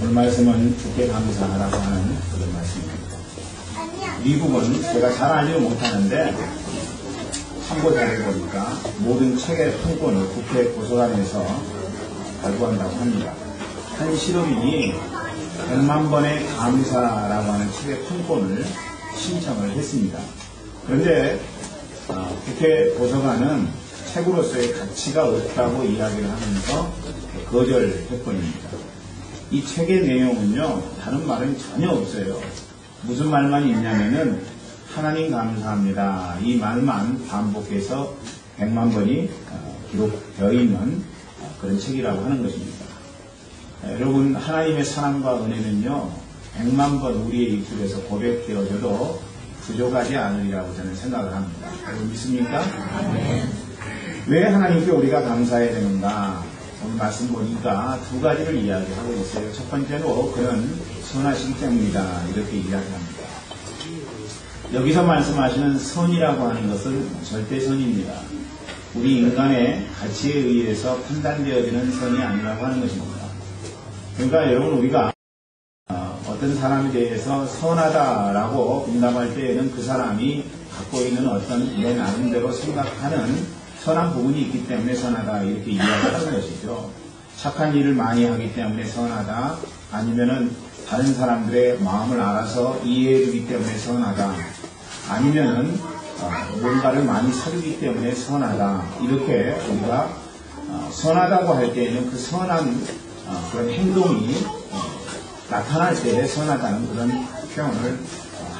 오늘 말씀은 주께 감사하라고 하는 그런 말씀입니다. 미국은 제가 잘 알지는 못하는데 참고자료를 보니까 모든 책의 통권을 국회 도서관에서 발부한다고 합니다. 한 실업인이 100만 번의 감사라고 하는 책의 통권을 신청을 했습니다. 그런데 국회 도서관은 책으로서의 가치가 없다고 이야기를 하면서 거절했뿐입니다. 이 책의 내용은요, 다른 말은 전혀 없어요. 무슨 말만 있냐면은 하나님 감사합니다. 이 말만 반복해서 100만 번이 기록되어 있는 그런 책이라고 하는 것입니다. 여러분, 하나님의 사랑과 은혜는요, 100만 번 우리의 입술에서 고백되어져도 부족하지 않으리라고 저는 생각을 합니다. 여러분 믿습니까? 왜 하나님께 우리가 감사해야 되는가? 오늘 말씀 보니까 두 가지를 이야기하고 있어요. 첫 번째로 그는 선하시기 때문이다. 이렇게 이야기합니다. 여기서 말씀하시는 선이라고 하는 것은 절대선입니다. 우리 인간의 가치에 의해서 판단되어지는 선이 아니라고 하는 것입니다. 그러니까 여러분, 우리가 어떤 사람에 대해서 선하다라고 응답할 때에는 그 사람이 갖고 있는 어떤 내 나름대로 생각하는 선한 부분이 있기 때문에 선하다 이렇게 이야기하는 것이죠. 착한 일을 많이 하기 때문에 선하다, 아니면은 다른 사람들의 마음을 알아서 이해해주기 때문에 선하다, 아니면은 뭔가를 많이 사주기 때문에 선하다, 이렇게 우리가 선하다고 할 때에는 그 선한 그런 행동이 나타날 때 선하다는 그런 표현을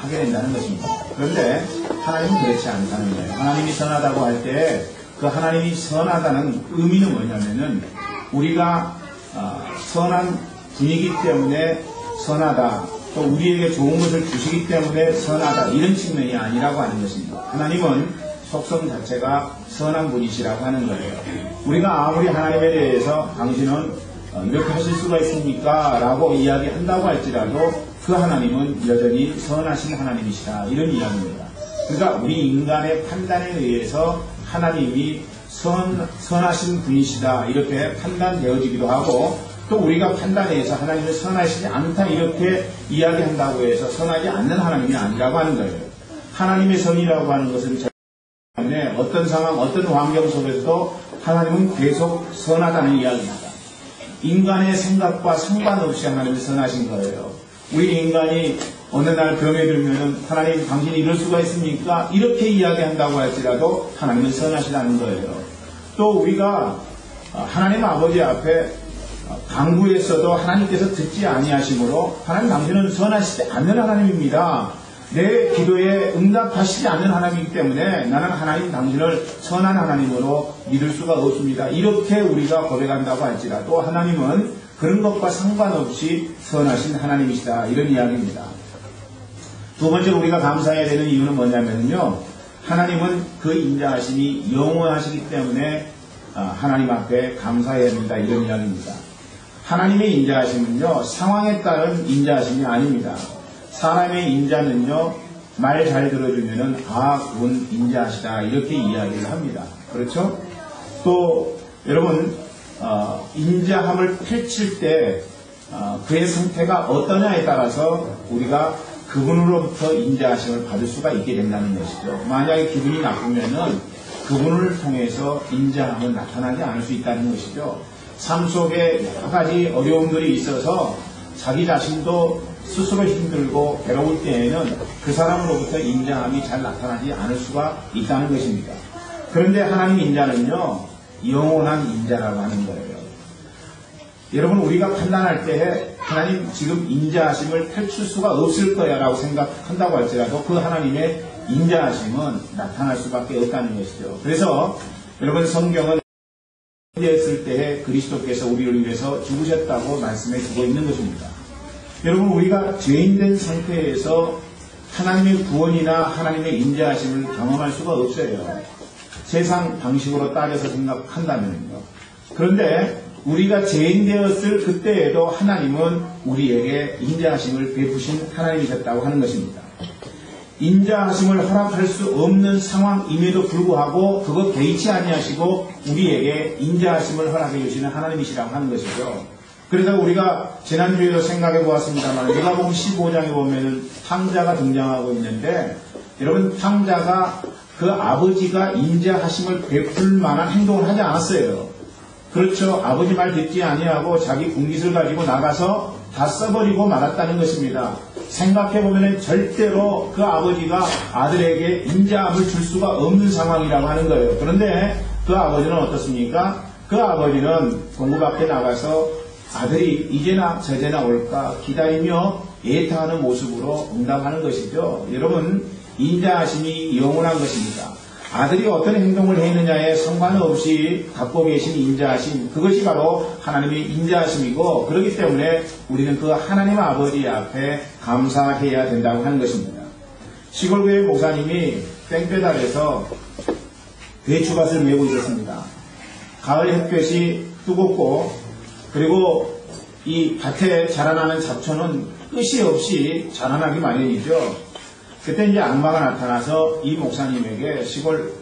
하게 된다는 것입니다. 그런데 하나님은 그렇지 않다는 거예요. 하나님이 선하다고 할 때 그 하나님이 선하다는 의미는 뭐냐면은 우리가 선한 분이기 때문에 선하다, 또 우리에게 좋은 것을 주시기 때문에 선하다, 이런 측면이 아니라고 하는 것입니다. 하나님은 속성 자체가 선한 분이시라고 하는 거예요. 우리가 아무리 하나님에 대해서 당신은 이렇게 하실 수가 있습니까? 라고 이야기한다고 할지라도 그 하나님은 여전히 선하신 하나님이시다, 이런 이야기입니다. 그러니까 우리 인간의 판단에 의해서 하나님이 선하신 분이시다 이렇게 판단되어지기도 하고, 또 우리가 판단해서 하나님은 선하시지 않다 이렇게 이야기한다고 해서 선하지 않는 하나님이 아니라고 하는 거예요. 하나님의 선이라고 하는 것은 때문에 어떤 상황, 어떤 환경 속에서도 하나님은 계속 선하다는 이야기입니다. 인간의 생각과 상관없이 하나님이 선하신 거예요. 우리 인간이 어느 날 병에 들면은 하나님 당신이 이럴 수가 있습니까? 이렇게 이야기한다고 할지라도 하나님은 선하시다는 거예요. 또 우리가 하나님 아버지 앞에 간구했어도 하나님께서 듣지 아니하심으로 하나님 당신은 선하시지 않는 하나님입니다. 내 기도에 응답하시지 않는 하나님이기 때문에 나는 하나님 당신을 선한 하나님으로 믿을 수가 없습니다. 이렇게 우리가 고백한다고 할지라도 하나님은 그런 것과 상관없이 선하신 하나님이시다, 이런 이야기입니다. 두 번째로 우리가 감사해야 되는 이유는 뭐냐면요, 하나님은 그 인자하심이 영원하시기 때문에 하나님 앞에 감사해야 됩니다, 이런 이야기입니다. 하나님의 인자하심은요, 상황에 따른 인자하심이 아닙니다. 사람의 인자는요, 말 잘 들어주면은 그분 인자하시다 이렇게 이야기를 합니다. 그렇죠? 또 여러분, 인자함을 펼칠 때 그의 상태가 어떠냐에 따라서 우리가 그분으로부터 인자하심을 받을 수가 있게 된다는 것이죠. 만약에 기분이 나쁘면은 그분을 통해서 인자함은 나타나지 않을 수 있다는 것이죠. 삶 속에 여러 가지 어려움들이 있어서 자기 자신도 스스로 힘들고 괴로울 때에는 그 사람으로부터 인자함이 잘 나타나지 않을 수가 있다는 것입니다. 그런데 하나님 인자는요, 영원한 인자라고 하는 거예요. 여러분, 우리가 판단할 때 하나님 지금 인자하심을 펼칠 수가 없을 거야 라고 생각한다고 할지라도 그 하나님의 인자하심은 나타날 수밖에 없다는 것이죠. 그래서 여러분, 성경은 인자했을 때에 그리스도께서 우리를 위해서 죽으셨다고 말씀해 주고 있는 것입니다. 여러분, 우리가 죄인된 상태에서 하나님의 구원이나 하나님의 인자하심을 경험할 수가 없어요. 세상 방식으로 따져서 생각한다면요. 그런데 우리가 죄인 되었을 그때에도 하나님은 우리에게 인자하심을 베푸신 하나님이셨다고 하는 것입니다. 인자하심을 허락할 수 없는 상황임에도 불구하고 그거 개의치 아니하시고 우리에게 인자하심을 허락해 주시는 하나님이시라고 하는 것이죠. 그래서 우리가 지난주에도 생각해 보았습니다만 누가복음 15장에 보면은 탕자가 등장하고 있는데 여러분 탕자가 그 아버지가 인자하심을 베풀 만한 행동을 하지 않았어요. 그렇죠. 아버지 말 듣지 아니하고 자기 군깃을 가지고 나가서 다 써버리고 말았다는 것입니다. 생각해보면 절대로 그 아버지가 아들에게 인자함을 줄 수가 없는 상황이라고 하는 거예요. 그런데 그 아버지는 어떻습니까? 그 아버지는 동구 밖에 나가서 아들이 이제나 저제나 올까 기다리며 애타하는 모습으로 응답하는 것이죠. 여러분, 인자하심이 영원한 것입니다. 아들이 어떤 행동을 했느냐에 상관없이 갖고 계신 인자하심, 그것이 바로 하나님의 인자하심이고, 그렇기 때문에 우리는 그 하나님 아버지 앞에 감사해야 된다고 하는 것입니다. 시골교회 목사님이 땡볕 아래서 배추밭을 메고 있었습니다. 가을 햇볕이 뜨겁고, 그리고 이 밭에 자라나는 잡초는 끝이 없이 자라나기 마련이죠. 그때 이제 악마가 나타나서 이 목사님에게 시골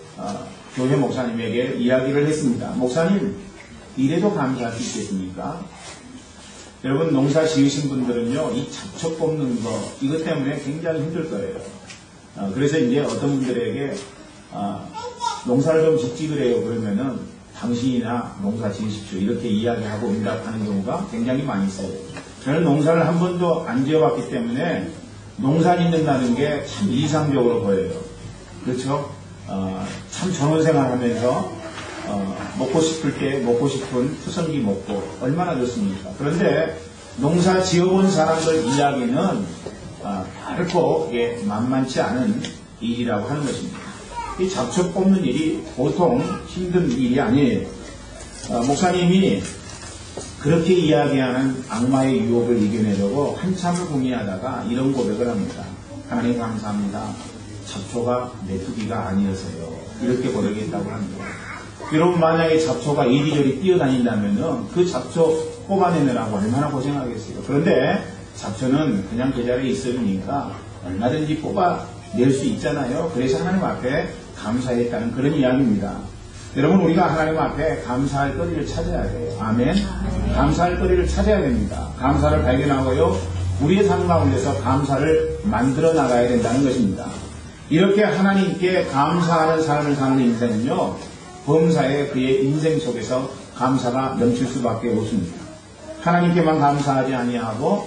교회 목사님에게 이야기를 했습니다. 목사님, 이래도 감사할 수 있겠습니까? 여러분 농사 지으신 분들은요, 이 잡초 뽑는 거 이것 때문에 굉장히 힘들 거예요. 그래서 이제 어떤 분들에게 농사를 좀 짓지 그래요. 그러면은 당신이나 농사 지으십시오. 이렇게 이야기하고 응답하는 경우가 굉장히 많이 있어요. 저는 농사를 한 번도 안 지어봤기 때문에 농사 짓는다는 게 참 이상적으로 보여요. 그렇죠? 참 전원생활 하면서 먹고 싶을 때 먹고 싶은 투성기 먹고 얼마나 좋습니까? 그런데 농사 지어본 사람들 이야기는 결코 그게 만만치 않은 일이라고 하는 것입니다. 이 잡초 뽑는 일이 보통 힘든 일이 아니에요. 목사님이 그렇게 이야기하는 악마의 유혹을 이겨내려고 한참을 고민하다가 이런 고백을 합니다. 하나님 감사합니다. 잡초가 메뚜기가 아니어서요. 이렇게 고백했다고 합니다. 여러분 만약에 잡초가 이리저리 뛰어다닌다면 그 잡초 뽑아내느라고 얼마나 고생하겠어요. 그런데 잡초는 그냥 그 자리에 있으니까 얼마든지 뽑아낼 수 있잖아요. 그래서 하나님 앞에 감사했다는 그런 이야기입니다. 여러분 우리가 하나님 앞에 감사할 거리를 찾아야 돼요. 아멘. 감사할 거리를 찾아야 됩니다. 감사를 발견하고요. 우리의 삶 가운데서 감사를 만들어 나가야 된다는 것입니다. 이렇게 하나님께 감사하는 삶을 사는 인생은요. 범사에 그의 인생 속에서 감사가 넘칠 수밖에 없습니다. 하나님께만 감사하지 아니하고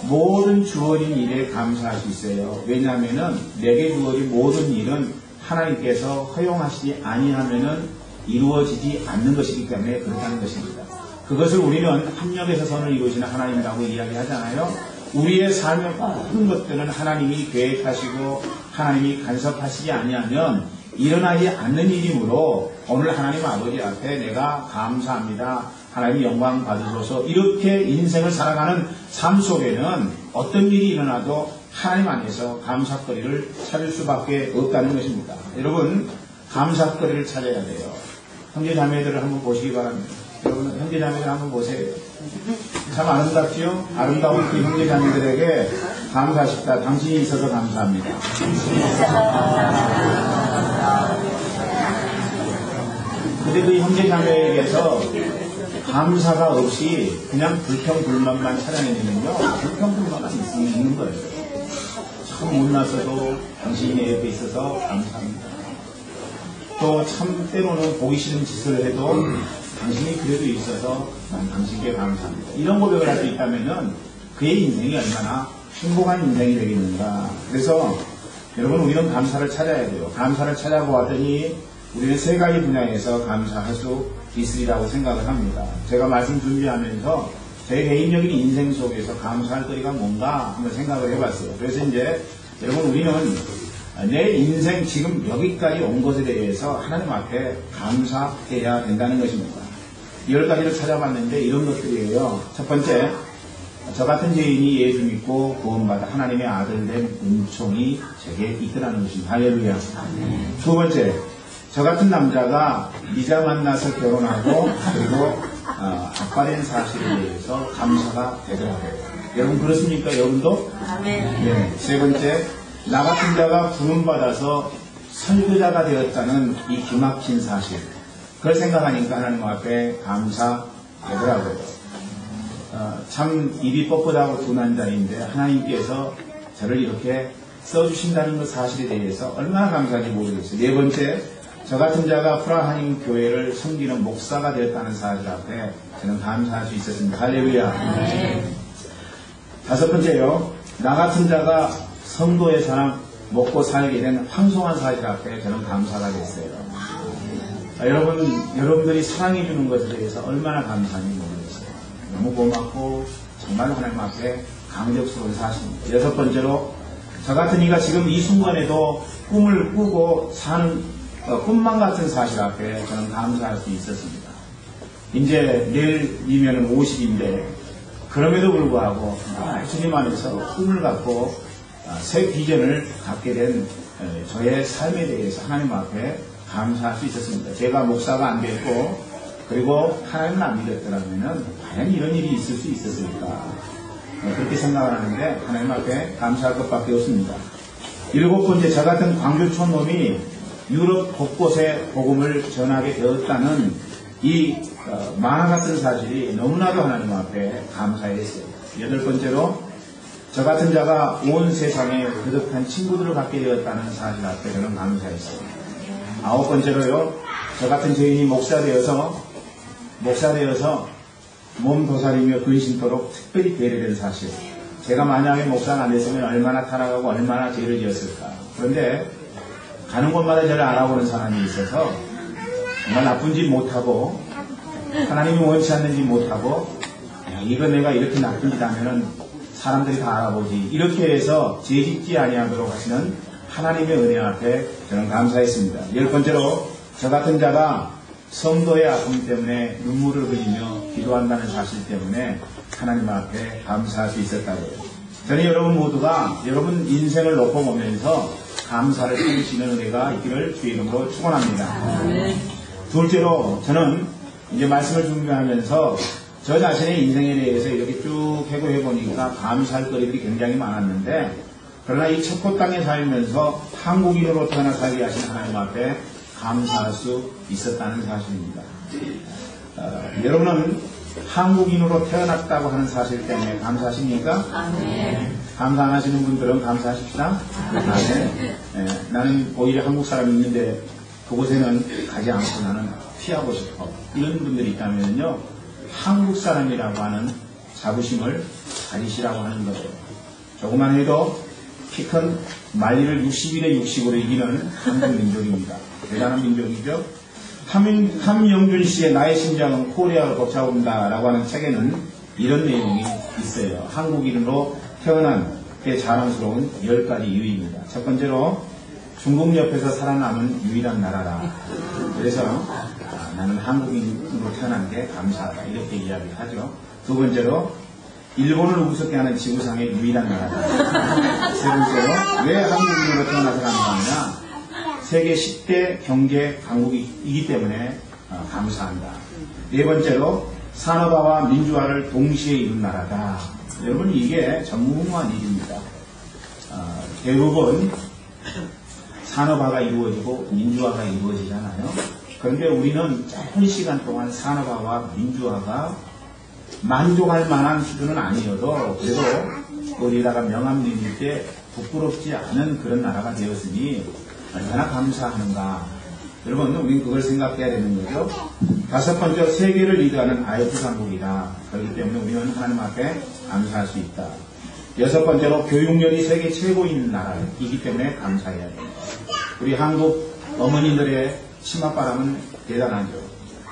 모든 주어진 일에 감사할 수 있어요. 왜냐하면 내게 주어진 모든 일은 하나님께서 허용하시지 아니하면은 이루어지지 않는 것이기 때문에 그렇다는 것입니다. 그것을 우리는 합력에서 선을 이루시는 하나님이라고 이야기하잖아요. 우리의 삶의 모든 것들은 하나님이 계획하시고 하나님이 간섭하시지 아니하면 일어나지 않는 일이므로 오늘 하나님 아버지 앞에 내가 감사합니다. 하나님 영광 받으소서. 이렇게 인생을 살아가는 삶 속에는 어떤 일이 일어나도 하나님 안에서 감사거리를 찾을 수밖에 없다는 것입니다. 여러분 감사거리를 찾아야 돼요. 형제 자매들을 한번 보시기 바랍니다. 여러분 형제 자매들 한번 보세요. 참 아름답지요? 아름다운 그 형제 자매들에게 감사하십다. 당신이 있어서 감사합니다. 근데 그 형제 자매에게서 감사가 없이 그냥 불평불만만 찾아내면요, 불평불만만 있는 거예요. 참 못났어도 당신이 내 옆에 있어서 감사합니다. 또 참 때로는 보기 싫은 짓을 해도 당신이 그래도 있어서 난 당신께 감사합니다. 이런 고백을 할 수 있다면은 그의 인생이 얼마나 행복한 인생이 되겠는가. 그래서 여러분 우리는 감사를 찾아야 돼요. 감사를 찾아보았더니 우리는 세 가지 분야에서 감사할 수 있으리라고 생각을 합니다. 제가 말씀 준비하면서 제 개인적인 인생 속에서 감사할 거리가 뭔가 한번 생각을 해봤어요. 그래서 이제 여러분 우리는 내 인생 지금 여기까지 온 것에 대해서 하나님 앞에 감사해야 된다는 것입니다. 10가지를 찾아봤는데 이런 것들이에요. 첫 번째, 저 같은 죄인이 예수 믿고 구원받아 하나님의 아들 된 은총이 제게 있더라는 것입니다. 할렐루야. 두 번째, 저 같은 남자가 이자 만나서 결혼하고 그리고 아빠 된 사실에 대해서 감사가 되더라고요. 여러분 그렇습니까? 여러분도? 네. 세 번째, 나 같은 자가 부름받아서 선교자가 되었다는 이 기막힌 사실, 그걸 생각하니까 하나님 앞에 감사되더라고요. 참 입이 뻣뻣하고 둔한 자인데 하나님께서 저를 이렇게 써주신다는 그 사실에 대해서 얼마나 감사한지 모르겠어요. 네 번째, 저 같은 자가 프라하임 교회를 섬기는 목사가 되었다는 사실 앞에 저는 감사할 수 있었습니다. 할렐루야. 다섯 번째요, 나 같은 자가 성도의 사람 먹고 살게 된 황송한 사실 앞에 저는 감사가 됐어요. 여러분들이 사랑해 주는 것에 대해서 얼마나 감사한지 모르겠어요. 너무 고맙고 정말 하나님 앞에 감격스러운 사실입니다. 여섯 번째로, 저 같은 이가 지금 이 순간에도 꿈을 꾸고 사는 꿈만 같은 사실 앞에 저는 감사할 수 있었습니다. 이제 내일이면 50인데 그럼에도 불구하고 주님 안에서 꿈을 갖고 새 비전을 갖게 된 저의 삶에 대해서 하나님 앞에 감사할 수 있었습니다. 제가 목사가 안 됐고 그리고 하나님을 안 믿었더라면 과연 이런 일이 있을 수 있었을까, 그렇게 생각을 하는데 하나님 앞에 감사할 것밖에 없습니다. 일곱 번째, 저 같은 광교촌 놈이 유럽 곳곳에 복음을 전하게 되었다는 이 만화 같은 사실이 너무나도 하나님 앞에 감사했어요. 여덟 번째로, 저 같은 자가 온 세상에 거듭한 친구들을 갖게 되었다는 사실 앞에 저는 감사했어요. 아홉 번째로요, 저 같은 죄인이 목사 되어서 몸 도살이며 근심토록 특별히 배려된 사실. 제가 만약에 목사가 안 됐으면 얼마나 타락하고 얼마나 죄를 지었을까. 그런데 가는 곳마다 저를 알아보는 사람이 있어서 정말 나쁜 짓 못하고 하나님이 원치 않는 짓 못하고, 야, 이거 내가 이렇게 나쁜 짓 하면은 사람들이 다 알아보지, 이렇게 해서 죄 짓지 아니하도록 하시는 하나님의 은혜 앞에 저는 감사했습니다. 열 번째로, 저 같은 자가 성도의 아픔 때문에 눈물을 흘리며 기도한다는 사실 때문에 하나님 앞에 감사할 수 있었다고요. 저는 여러분 모두가 여러분 인생을 놓고 보면서 감사를 해주시는 은혜가 있기를 주의 이름으로 축원합니다. 둘째로, 저는 이제 말씀을 준비하면서 저 자신의 인생에 대해서 이렇게 쭉 해고해 보니까 감사할 거리들이 굉장히 많았는데, 그러나 이 첩보 땅에 살면서 한국인으로 태어나 살게 하신 하나님 앞에 감사할 수 있었다는 사실입니다. 여러분은 한국인으로 태어났다고 하는 사실 때문에 감사하십니까? 감사 안 하시는 분들은 감사하십시다. 나는 오히려 한국 사람이 있는데 그곳에는 가지 않고 나는 피하고 싶어, 이런 분들이 있다면요, 한국 사람이라고 하는 자부심을 가지시라고 하는 거예요. 조금만 해도 키 큰 만리를 60일에 60으로 이기는 한국 민족입니다. 대단한 민족이죠. 함영준 씨의 나의 심장은 코리아로 벅차온다 라고 하는 책에는 이런 내용이 있어요. 한국인으로 태어난 게 자랑스러운 10가지 이유입니다. 첫 번째로, 중국 옆에서 살아남은 유일한 나라라. 그래서 나는 한국인으로 태어난 게 감사하다, 이렇게 이야기를 하죠. 두 번째로, 일본을 우습게 하는 지구상의 유일한 나라다. 세 번째로, 왜 한국인으로 태어나서 감사하느냐? 세계 10대 경제 강국이기 때문에 감사한다. 네 번째로, 산업화와 민주화를 동시에 이룬 나라다. 여러분, 이게 전무후무한 일입니다. 대부분 산업화가 이루어지고 민주화가 이루어지잖아요. 그런데 우리는 짧은 시간 동안 산업화와 민주화가 만족할 만한 수준은 아니어도 그래도 어디다가 명함 드릴 때 부끄럽지 않은 그런 나라가 되었으니 얼마나 감사하는가. 여러분, 우리는 그걸 생각해야 되는 거죠. 다섯 번째, 세계를 리드하는 IF 강국이다. 그렇기 때문에 우리는 하나님 앞에 감사할 수 있다. 여섯 번째로, 교육열이 세계 최고인 나라이기 때문에 감사해야 됩니다. 우리 한국 어머니들의 치맛바람은 대단하죠.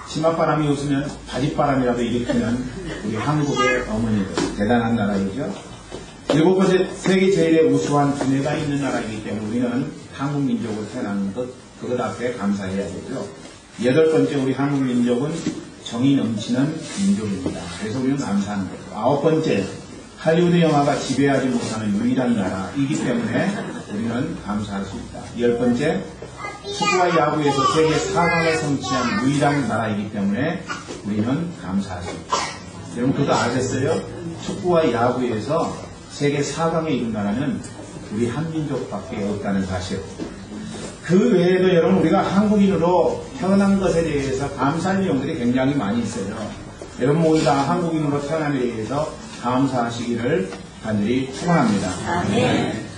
치맛바람이 없으면 바짓바람이라도 일으키는 우리 한국의 어머니들, 대단한 나라이죠. 일곱 번째, 세계 제일의 우수한 두뇌가 있는 나라이기 때문에 우리는 한국 민족을 태어난 것, 그것 앞에 감사해야 되죠. 여덟 번째, 우리 한국 민족은 정이 넘치는 민족입니다. 그래서 우리는 감사하는 거죠. 아홉 번째, 할리우드 영화가 지배하지 못하는 유일한 나라이기 때문에 우리는 감사할 수 있다. 열 번째, 축구와 야구에서 세계 4강을 성취한 유일한 나라이기 때문에 우리는 감사할 수 있다. 여러분, 그거 아셨어요? 축구와 야구에서 세계 4강에 이른 나라는 우리 한민족밖에 없다는 사실. 그 외에도 여러분, 우리가 한국인으로 태어난 것에 대해서 감사할 내용들이 굉장히 많이 있어요. 여러분 모두 다 한국인으로 태어난 일에 대해서 감사하시기를 간절히 축원합니다.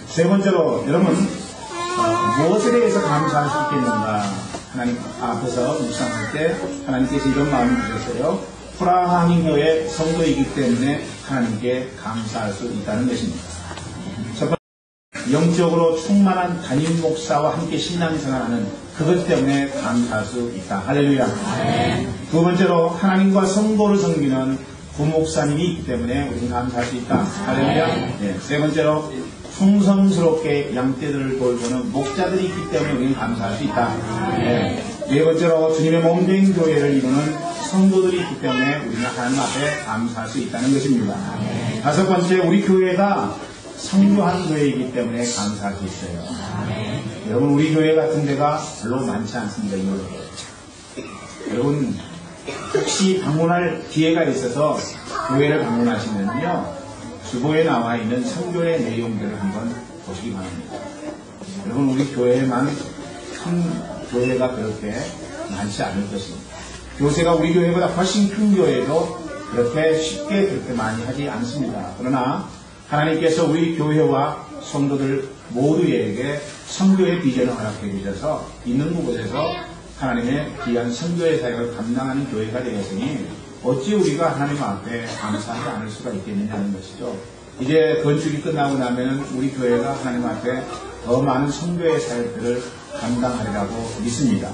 세 번째로 여러분 무엇에 대해서 감사할 수 있겠는가? 하나님 앞에서 묵상할 때 하나님께서 이런 마음을 주셨어요. 프라하민교회 성도이기 때문에 하나님께 감사할 수 있다는 것입니다. 첫 번째, 영적으로 충만한 담임 목사와 함께 신앙생활하는 그것 때문에 감사할 수 있다. 할렐루야. 두 번째로 하나님과 성도를 섬기는 부목사님이 있기 때문에 우리는 감사할 수 있다. 할렐루야. 네. 세 번째로 충성스럽게 양떼들을 돌보는 목자들이 있기 때문에 우리는 감사할 수 있다. 네. 네 번째로 주님의 몸된 교회를 이루는 성도들이 있기 때문에 우리는 하나님 앞에 감사할 수 있다는 것입니다. 다섯 번째, 우리 교회가 성교한 교회이기 때문에 감사할 수 있어요. 여러분, 우리 교회 같은 데가 별로 많지 않습니다. 여러분, 혹시 방문할 기회가 있어서 교회를 방문하시면요, 주보에 나와 있는 성교의 내용들을 한번 보시기 바랍니다. 여러분, 우리 교회만 큰 교회가 그렇게 많지 않을 것입니다. 교세가 우리 교회보다 훨씬 큰 교회도 그렇게 쉽게 그렇게 많이 하지 않습니다. 그러나 하나님께서 우리 교회와 성도들 모두에게 선교의 비전을 허락해 주셔서 있는 곳에서 하나님의 귀한 선교의 사역을 감당하는 교회가 되었으니 어찌 우리가 하나님 앞에 감사하지 않을 수가 있겠느냐는 것이죠. 이제 건축이 끝나고 나면 우리 교회가 하나님 앞에 더 많은 선교의 사역들을 감당하리라고 믿습니다.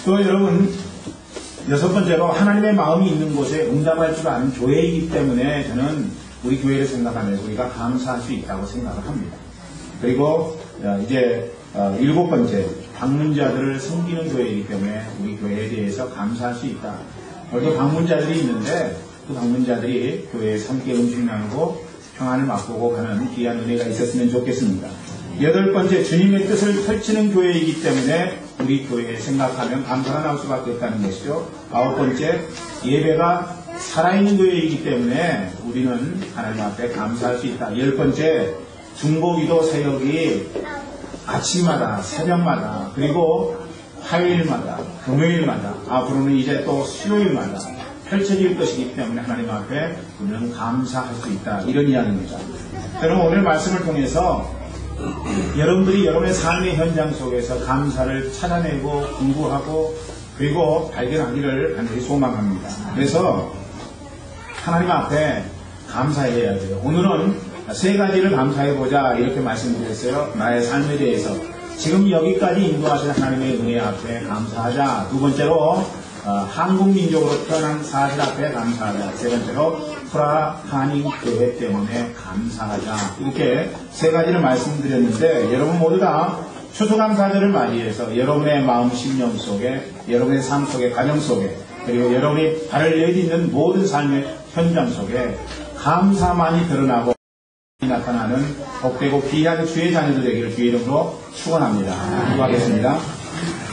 또 여러분, 여섯 번째로 하나님의 마음이 있는 곳에 응답할 줄 아는 교회이기 때문에 저는 우리 교회를 생각하면서 우리가 감사할 수 있다고 생각을 합니다. 그리고 이제 일곱 번째, 방문자들을 섬기는 교회이기 때문에 우리 교회에 대해서 감사할 수 있다. 여기 방문자들이 있는데 그 방문자들이 교회에서 함께 음식 나누고 평안을 맛보고 가는 귀한 은혜가 있었으면 좋겠습니다. 여덟 번째, 주님의 뜻을 펼치는 교회이기 때문에 우리 교회에 생각하면 감사가 나올 수밖에 없다는 것이죠. 아홉 번째, 예배가 살아있는 교회이기 때문에 우리는 하나님 앞에 감사할 수 있다. 열 번째, 중보기도 사역이 아침마다, 새벽마다, 그리고 화요일마다, 금요일마다, 앞으로는 이제 또 수요일마다 펼쳐질 것이기 때문에 하나님 앞에 우리는 감사할 수 있다. 이런 이야기입니다. 저는 오늘 말씀을 통해서 여러분들이 여러분의 삶의 현장 속에서 감사를 찾아내고 공부하고 그리고 발견하기를 간절히 소망합니다. 그래서 하나님 앞에 감사해야 돼요. 오늘은 세 가지를 감사해보자 이렇게 말씀드렸어요. 나의 삶에 대해서. 지금 여기까지 인도하신 하나님의 은혜 앞에 감사하자. 두 번째로 한국민족으로 태어난 사실 앞에 감사하자. 세 번째로 프라하닝 교회 때문에 감사하자. 이렇게 세 가지를 말씀드렸는데 여러분 모두 다 추수감사절을 맞이해서 여러분의 마음 심령 속에 여러분의 삶 속에 가정 속에 그리고 여러분이 발을 내딛는 모든 삶의 현장 속에 감사만이 드러나고 나타나는 복되고 귀한 주의 자녀들 되기를 주의 이름으로 축원합니다. 기도하겠습니다.